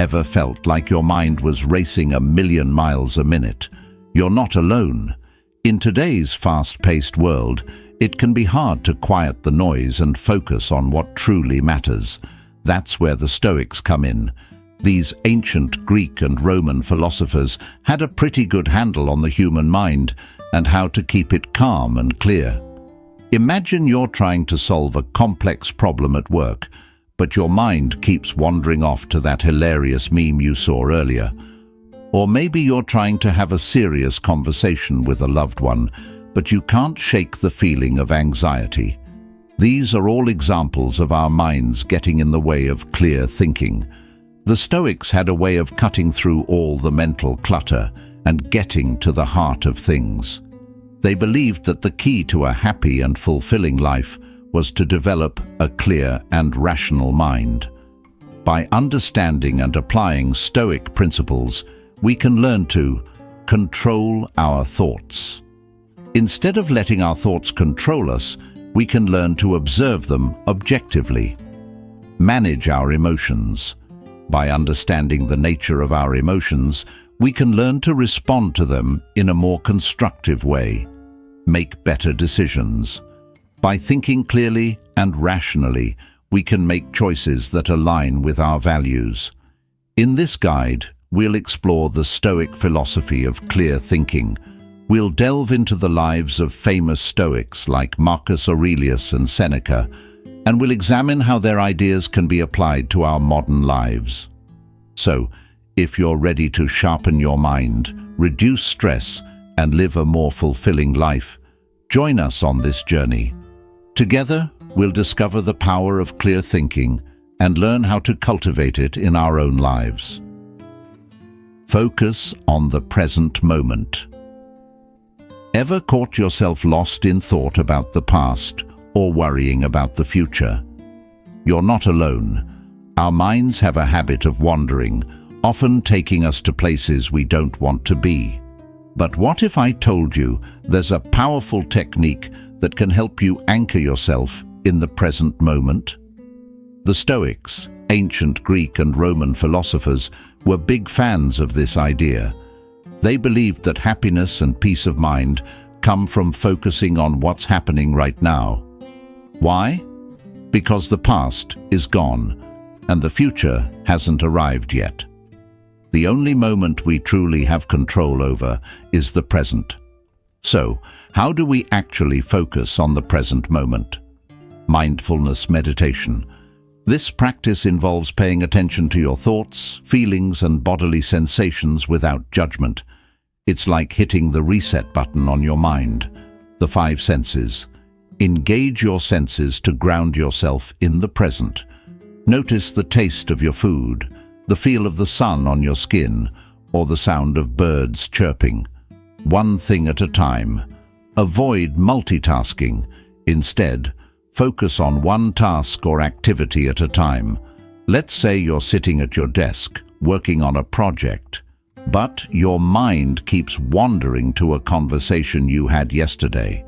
Ever felt like your mind was racing 1,000,000 miles a minute? You're not alone. In today's fast-paced world, it can be hard to quiet the noise and focus on what truly matters. That's where the Stoics come in. These ancient Greek and Roman philosophers had a pretty good handle on the human mind and how to keep it calm and clear. Imagine you're trying to solve a complex problem at work, but your mind keeps wandering off to that hilarious meme you saw earlier. Or maybe you're trying to have a serious conversation with a loved one, but you can't shake the feeling of anxiety. These are all examples of our minds getting in the way of clear thinking. The Stoics had a way of cutting through all the mental clutter and getting to the heart of things. They believed that the key to a happy and fulfilling life was to develop a clear and rational mind. By understanding and applying Stoic principles, we can learn to control our thoughts. Instead of letting our thoughts control us, we can learn to observe them objectively. Manage our emotions. By understanding the nature of our emotions, we can learn to respond to them in a more constructive way. Make better decisions. By thinking clearly and rationally, we can make choices that align with our values. In this guide, we'll explore the Stoic philosophy of clear thinking. We'll delve into the lives of famous Stoics like Marcus Aurelius and Seneca, and we'll examine how their ideas can be applied to our modern lives. So, if you're ready to sharpen your mind, reduce stress, and live a more fulfilling life, join us on this journey. Together, we'll discover the power of clear thinking and learn how to cultivate it in our own lives. Focus on the present moment. Ever caught yourself lost in thought about the past or worrying about the future? You're not alone. Our minds have a habit of wandering, often taking us to places we don't want to be. But what if I told you there's a powerful technique that can help you anchor yourself in the present moment? The Stoics, ancient Greek and Roman philosophers, were big fans of this idea. They believed that happiness and peace of mind come from focusing on what's happening right now. Why? Because the past is gone, and the future hasn't arrived yet. The only moment we truly have control over is the present. So, how do we actually focus on the present moment? Mindfulness meditation. This practice involves paying attention to your thoughts, feelings, and bodily sensations without judgment. It's like hitting the reset button on your mind. The 5 senses. Engage your senses to ground yourself in the present. Notice the taste of your food, the feel of the sun on your skin, or the sound of birds chirping. One thing at a time. Avoid multitasking. Instead, focus on one task or activity at a time. Let's say you're sitting at your desk, working on a project, but your mind keeps wandering to a conversation you had yesterday.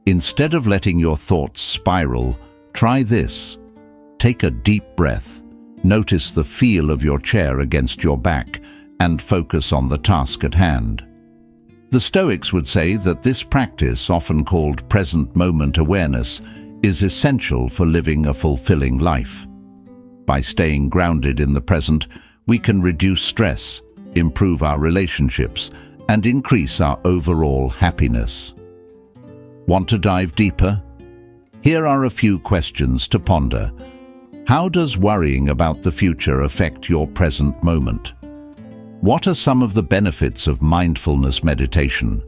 Instead of letting your thoughts spiral, try this. Take a deep breath. Notice the feel of your chair against your back and focus on the task at hand. The Stoics would say that this practice, often called present moment awareness, is essential for living a fulfilling life. By staying grounded in the present, we can reduce stress, improve our relationships, and increase our overall happiness. Want to dive deeper? Here are a few questions to ponder. How does worrying about the future affect your present moment? What are some of the benefits of mindfulness meditation?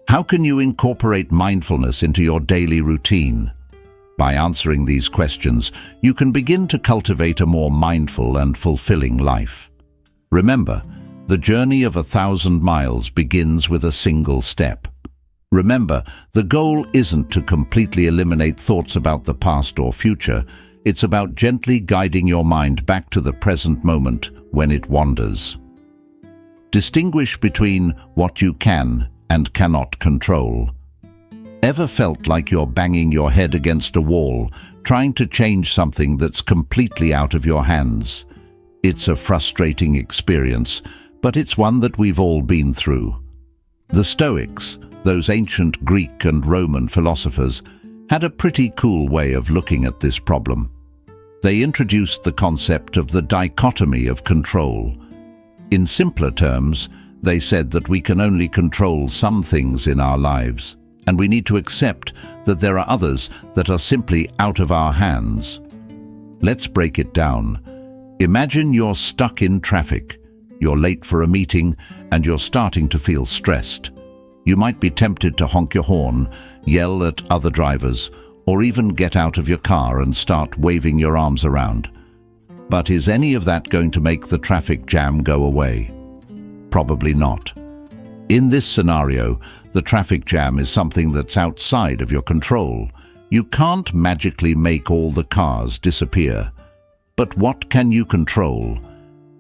How can you incorporate mindfulness into your daily routine? By answering these questions, you can begin to cultivate a more mindful and fulfilling life. Remember, the journey of 1,000 miles begins with a single step. Remember, the goal isn't to completely eliminate thoughts about the past or future. It's about gently guiding your mind back to the present moment when it wanders. Distinguish between what you can and cannot control. Ever felt like you're banging your head against a wall, trying to change something that's completely out of your hands? It's a frustrating experience, but it's one that we've all been through. The Stoics, those ancient Greek and Roman philosophers, had a pretty cool way of looking at this problem. They introduced the concept of the dichotomy of control. In simpler terms, they said that we can only control some things in our lives, and we need to accept that there are others that are simply out of our hands. Let's break it down. Imagine you're stuck in traffic. You're late for a meeting and you're starting to feel stressed. You might be tempted to honk your horn, yell at other drivers, or even get out of your car and start waving your arms around. But is any of that going to make the traffic jam go away? Probably not. In this scenario, the traffic jam is something that's outside of your control. You can't magically make all the cars disappear. But what can you control?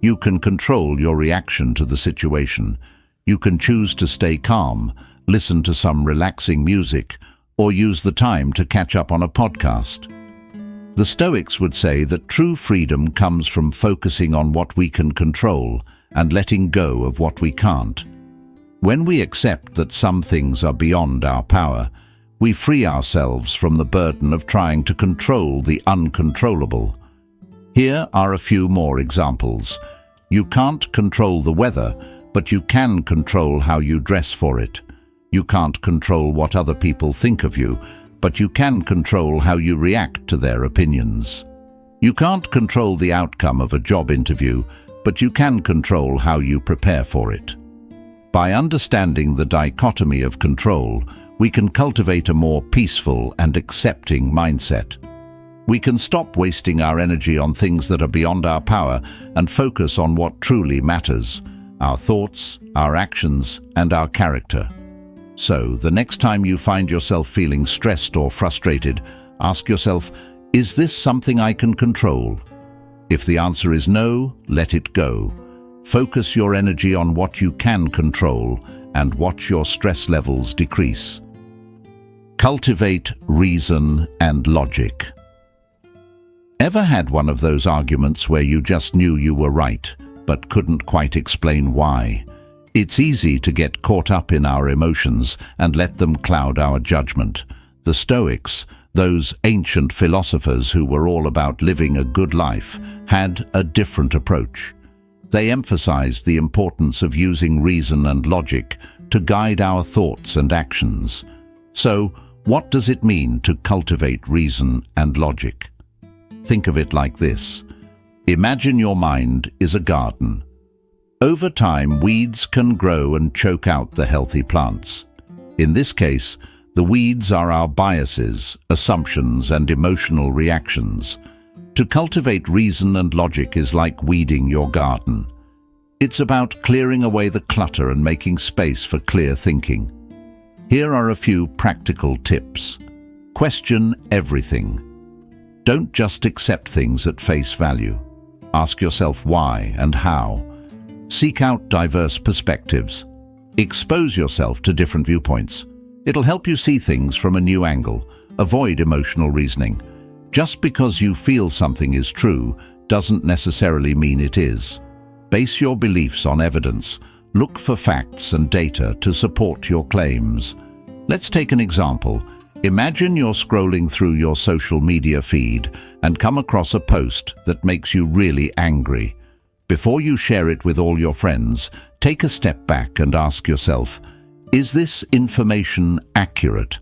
You can control your reaction to the situation. You can choose to stay calm, listen to some relaxing music, or use the time to catch up on a podcast. The Stoics would say that true freedom comes from focusing on what we can control and letting go of what we can't. When we accept that some things are beyond our power, we free ourselves from the burden of trying to control the uncontrollable. Here are a few more examples. You can't control the weather, but you can control how you dress for it. You can't control what other people think of you, but you can control how you react to their opinions. You can't control the outcome of a job interview, but you can control how you prepare for it. By understanding the dichotomy of control, we can cultivate a more peaceful and accepting mindset. We can stop wasting our energy on things that are beyond our power and focus on what truly matters: our thoughts, our actions, and our character. So, the next time you find yourself feeling stressed or frustrated, ask yourself, is this something I can control? If the answer is no, let it go. Focus your energy on what you can control and watch your stress levels decrease. Cultivate reason and logic. Ever had one of those arguments where you just knew you were right, but couldn't quite explain why? It's easy to get caught up in our emotions and let them cloud our judgment. The Stoics, those ancient philosophers who were all about living a good life, had a different approach. They emphasized the importance of using reason and logic to guide our thoughts and actions. So, what does it mean to cultivate reason and logic? Think of it like this. Imagine your mind is a garden. Over time, weeds can grow and choke out the healthy plants. In this case, the weeds are our biases, assumptions, and emotional reactions. To cultivate reason and logic is like weeding your garden. It's about clearing away the clutter and making space for clear thinking. Here are a few practical tips. Question everything. Don't just accept things at face value. Ask yourself why and how. Seek out diverse perspectives. Expose yourself to different viewpoints. It'll help you see things from a new angle. Avoid emotional reasoning. Just because you feel something is true doesn't necessarily mean it is. Base your beliefs on evidence. Look for facts and data to support your claims. Let's take an example. Imagine you're scrolling through your social media feed and come across a post that makes you really angry. Before you share it with all your friends, take a step back and ask yourself, is this information accurate?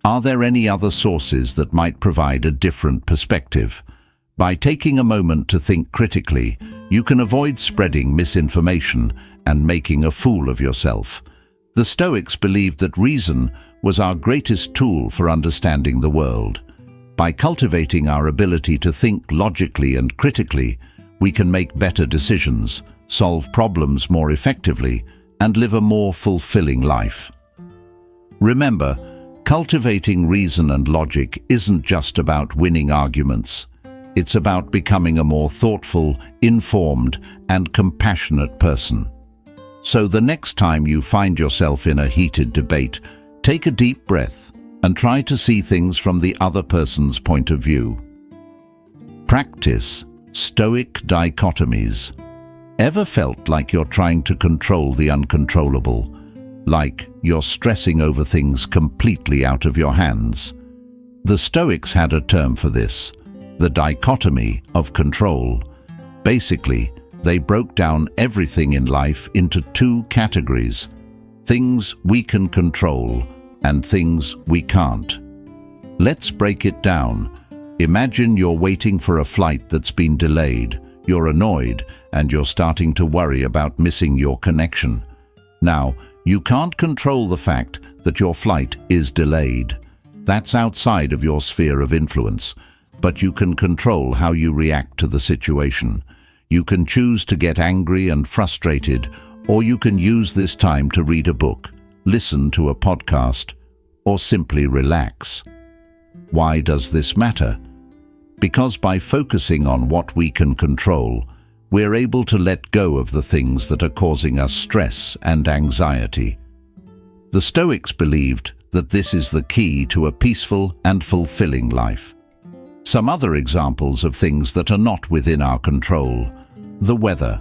Are there any other sources that might provide a different perspective? By taking a moment to think critically, you can avoid spreading misinformation and making a fool of yourself. The Stoics believed that reason was our greatest tool for understanding the world. By cultivating our ability to think logically and critically, we can make better decisions, solve problems more effectively, and live a more fulfilling life. Remember, cultivating reason and logic isn't just about winning arguments. It's about becoming a more thoughtful, informed, and compassionate person. So the next time you find yourself in a heated debate, take a deep breath and try to see things from the other person's point of view. Practice Stoic dichotomies. Ever felt like you're trying to control the uncontrollable? Like you're stressing over things completely out of your hands? The Stoics had a term for this, the dichotomy of control. Basically, they broke down everything in life into two categories: things we can control and things we can't. Let's break it down. Imagine you're waiting for a flight that's been delayed. You're annoyed and you're starting to worry about missing your connection. Now, you can't control the fact that your flight is delayed. That's outside of your sphere of influence, but you can control how you react to the situation. You can choose to get angry and frustrated, or you can use this time to read a book, listen to a podcast, or simply relax. Why does this matter? Because by focusing on what we can control, we're able to let go of the things that are causing us stress and anxiety. The Stoics believed that this is the key to a peaceful and fulfilling life. Some other examples of things that are not within our control: the weather,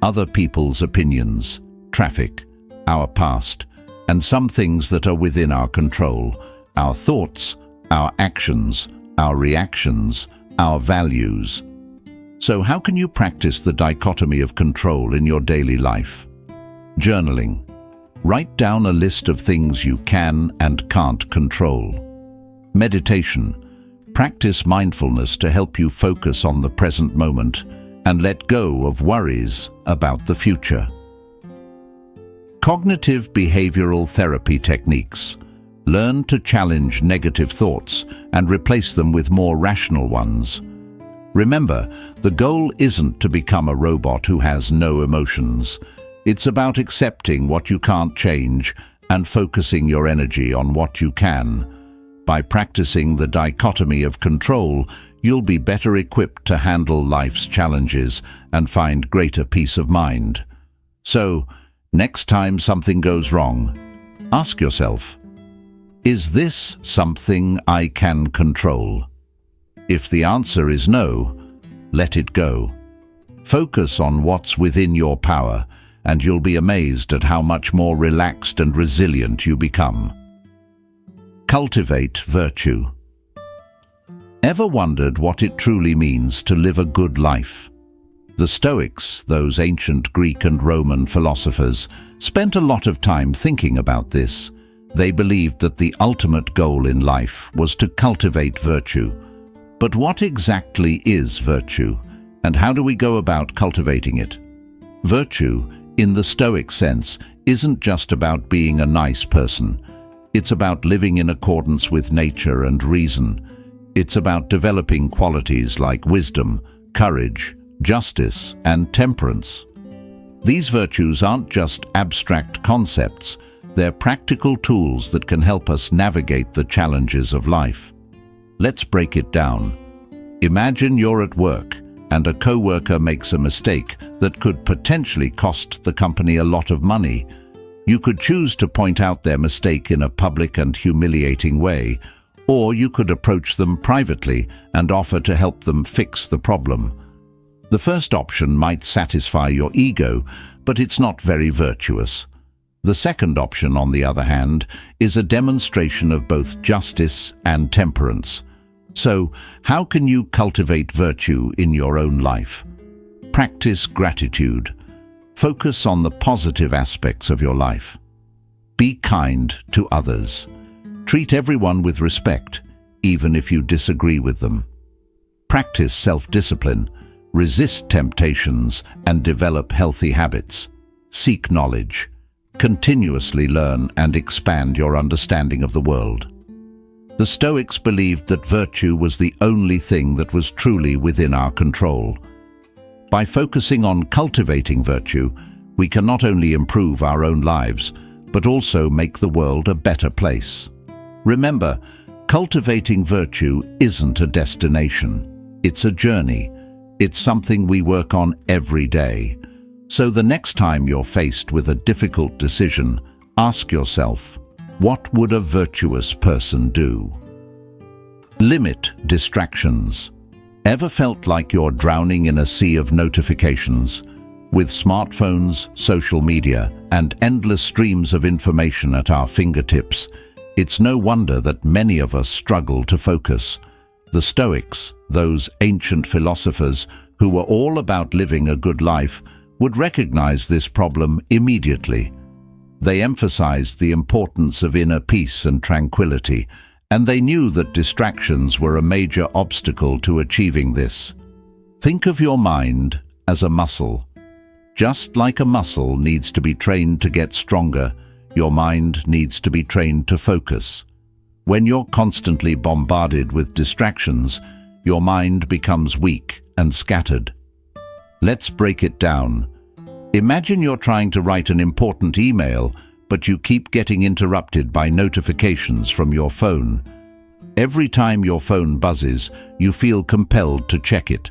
other people's opinions, traffic, our past, and some things that are within our control: our thoughts, our actions, our reactions, our values. So how can you practice the dichotomy of control in your daily life? Journaling. Write down a list of things you can and can't control. Meditation. Practice mindfulness to help you focus on the present moment and let go of worries about the future. Cognitive behavioral therapy techniques. Learn to challenge negative thoughts and replace them with more rational ones. Remember, the goal isn't to become a robot who has no emotions. It's about accepting what you can't change and focusing your energy on what you can. By practicing the dichotomy of control, you'll be better equipped to handle life's challenges and find greater peace of mind. So, next time something goes wrong, ask yourself, is this something I can control? If the answer is no, let it go. Focus on what's within your power, and you'll be amazed at how much more relaxed and resilient you become. Cultivate virtue. Ever wondered what it truly means to live a good life? The Stoics, those ancient Greek and Roman philosophers, spent a lot of time thinking about this. They believed that the ultimate goal in life was to cultivate virtue. But what exactly is virtue, and how do we go about cultivating it? Virtue, in the Stoic sense, isn't just about being a nice person. It's about living in accordance with nature and reason. It's about developing qualities like wisdom, courage, justice, and temperance. These virtues aren't just abstract concepts. They're practical tools that can help us navigate the challenges of life. Let's break it down. Imagine you're at work and a coworker makes a mistake that could potentially cost the company a lot of money. You could choose to point out their mistake in a public and humiliating way, or you could approach them privately and offer to help them fix the problem. The first option might satisfy your ego, but it's not very virtuous. The second option, on the other hand, is a demonstration of both justice and temperance. So, how can you cultivate virtue in your own life? Practice gratitude. Focus on the positive aspects of your life. Be kind to others. Treat everyone with respect, even if you disagree with them. Practice self-discipline. Resist temptations and develop healthy habits. Seek knowledge. Continuously learn and expand your understanding of the world. The Stoics believed that virtue was the only thing that was truly within our control. By focusing on cultivating virtue, we can not only improve our own lives, but also make the world a better place. Remember, cultivating virtue isn't a destination. It's a journey. It's something we work on every day. So the next time you're faced with a difficult decision, ask yourself, what would a virtuous person do? Limit distractions. Ever felt like you're drowning in a sea of notifications? With smartphones, social media, and endless streams of information at our fingertips, it's no wonder that many of us struggle to focus. The Stoics, those ancient philosophers who were all about living a good life, would recognize this problem immediately. They emphasized the importance of inner peace and tranquility, and they knew that distractions were a major obstacle to achieving this. Think of your mind as a muscle. Just like a muscle needs to be trained to get stronger, your mind needs to be trained to focus. When you're constantly bombarded with distractions, your mind becomes weak and scattered. Let's break it down. Imagine you're trying to write an important email, but you keep getting interrupted by notifications from your phone. Every time your phone buzzes, you feel compelled to check it.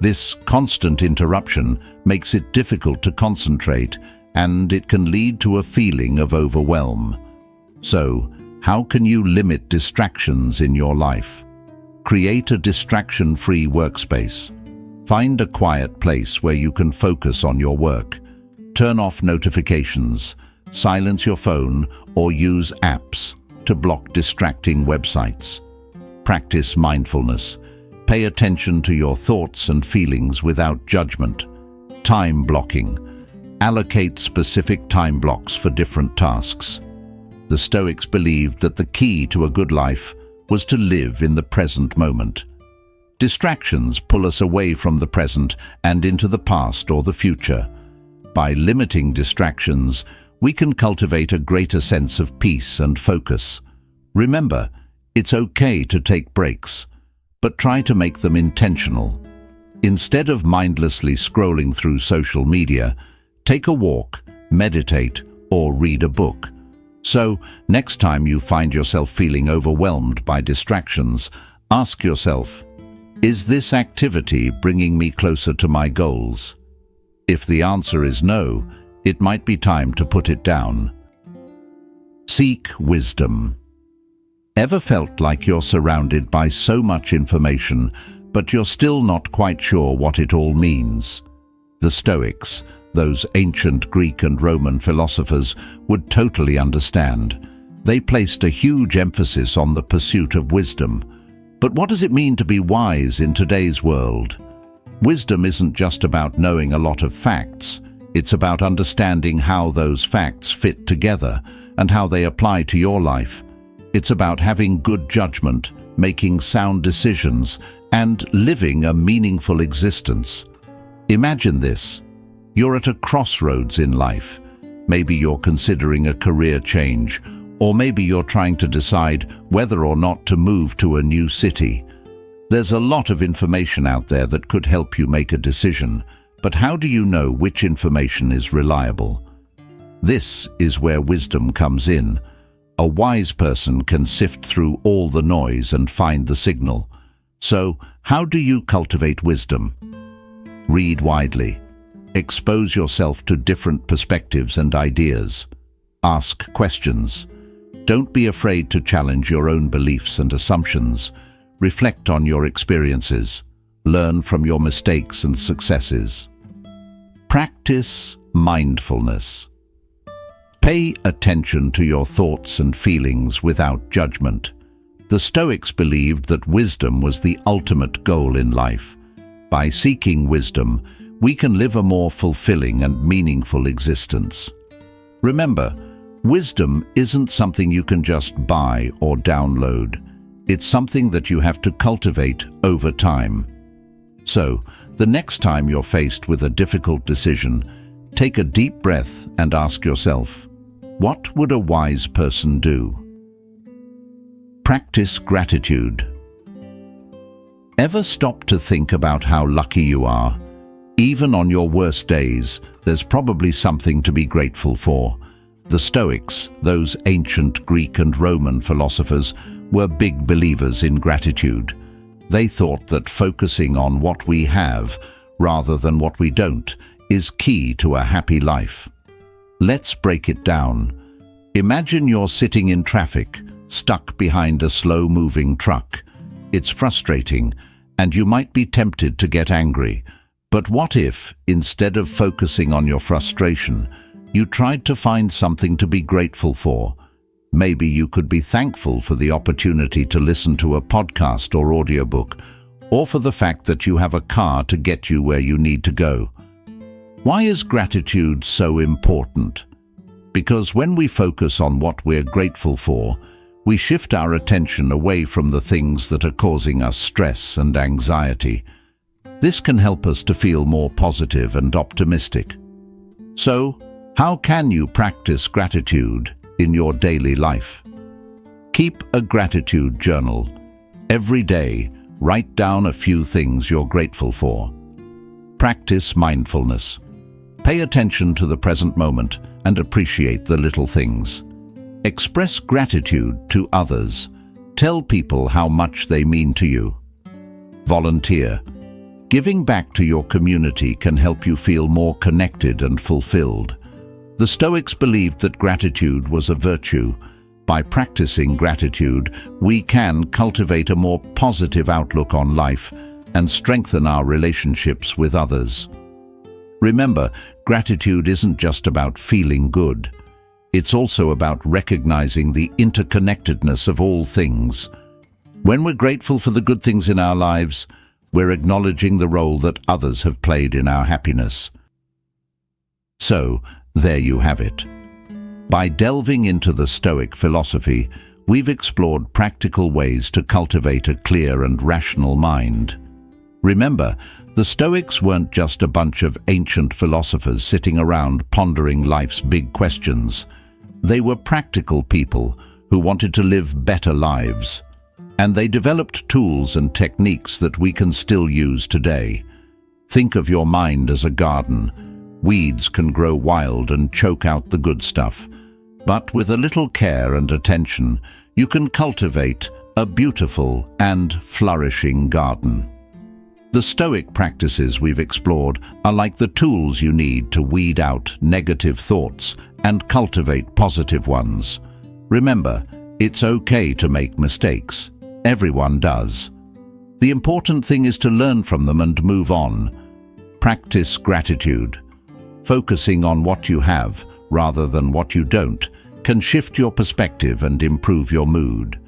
This constant interruption makes it difficult to concentrate, and it can lead to a feeling of overwhelm. So, how can you limit distractions in your life? Create a distraction-free workspace. Find a quiet place where you can focus on your work. Turn off notifications, silence your phone, or use apps to block distracting websites. Practice mindfulness. Pay attention to your thoughts and feelings without judgment. Time blocking. Allocate specific time blocks for different tasks. The Stoics believed that the key to a good life was to live in the present moment. Distractions pull us away from the present and into the past or the future. By limiting distractions, we can cultivate a greater sense of peace and focus. Remember, it's okay to take breaks, but try to make them intentional. Instead of mindlessly scrolling through social media, take a walk, meditate, or read a book. So, next time you find yourself feeling overwhelmed by distractions, ask yourself, is this activity bringing me closer to my goals? If the answer is no, it might be time to put it down. Seek wisdom. Ever felt like you're surrounded by so much information, but you're still not quite sure what it all means? The Stoics, those ancient Greek and Roman philosophers, would totally understand. They placed a huge emphasis on the pursuit of wisdom. But what does it mean to be wise in today's world? Wisdom isn't just about knowing a lot of facts. It's about understanding how those facts fit together and how they apply to your life. It's about having good judgment, making sound decisions, and living a meaningful existence. Imagine this. You're at a crossroads in life. Maybe you're considering a career change, or maybe you're trying to decide whether or not to move to a new city. There's a lot of information out there that could help you make a decision, but how do you know which information is reliable? This is where wisdom comes in. A wise person can sift through all the noise and find the signal. So, how do you cultivate wisdom? Read widely. Expose yourself to different perspectives and ideas. Ask questions. Don't be afraid to challenge your own beliefs and assumptions. Reflect on your experiences. Learn from your mistakes and successes. Practice mindfulness. Pay attention to your thoughts and feelings without judgment. The Stoics believed that wisdom was the ultimate goal in life. By seeking wisdom, we can live a more fulfilling and meaningful existence. Remember, wisdom isn't something you can just buy or download. It's something that you have to cultivate over time. So, the next time you're faced with a difficult decision, take a deep breath and ask yourself, what would a wise person do? Practice gratitude. Ever stop to think about how lucky you are? Even on your worst days, there's probably something to be grateful for. The Stoics, those ancient Greek and Roman philosophers, were big believers in gratitude. They thought that focusing on what we have, rather than what we don't, is key to a happy life. Let's break it down. Imagine you're sitting in traffic, stuck behind a slow-moving truck. It's frustrating, And you might be tempted to get angry. But what if, instead of focusing on your frustration, you tried to find something to be grateful for? Maybe you could be thankful for the opportunity to listen to a podcast or audiobook, or for the fact that you have a car to get you where you need to go. Why is gratitude so important? Because when we focus on what we're grateful for, we shift our attention away from the things that are causing us stress and anxiety. This can help us to feel more positive and optimistic. So, how can you practice gratitude in your daily life? Keep a gratitude journal. Every day, write down a few things you're grateful for. Practice mindfulness. Pay attention to the present moment and appreciate the little things. Express gratitude to others. Tell people how much they mean to you. Volunteer. Giving back to your community can help you feel more connected and fulfilled. The Stoics believed that gratitude was a virtue. By practicing gratitude, we can cultivate a more positive outlook on life and strengthen our relationships with others. Remember, gratitude isn't just about feeling good. It's also about recognizing the interconnectedness of all things. When we're grateful for the good things in our lives, we're acknowledging the role that others have played in our happiness. So, there you have it. By delving into the Stoic philosophy, we've explored practical ways to cultivate a clear and rational mind. Remember, the Stoics weren't just a bunch of ancient philosophers sitting around pondering life's big questions. They were practical people who wanted to live better lives. And they developed tools and techniques that we can still use today. Think of your mind as a garden. Weeds can grow wild and choke out the good stuff. But with a little care and attention, you can cultivate a beautiful and flourishing garden. The Stoic practices we've explored are like the tools you need to weed out negative thoughts and cultivate positive ones. Remember, it's okay to make mistakes. Everyone does. The important thing is to learn from them and move on. Practice gratitude. Focusing on what you have rather than what you don't can shift your perspective and improve your mood.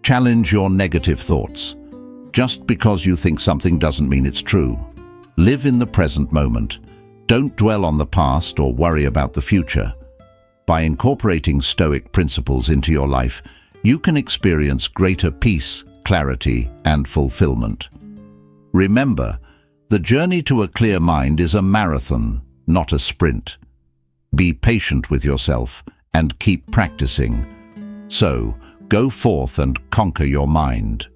Challenge your negative thoughts. Just because you think something doesn't mean it's true. Live in the present moment. Don't dwell on the past or worry about the future. By incorporating Stoic principles into your life, you can experience greater peace, clarity, and fulfillment. Remember, the journey to a clear mind is a marathon, not a sprint. Be patient with yourself and keep practicing. So, go forth and conquer your mind.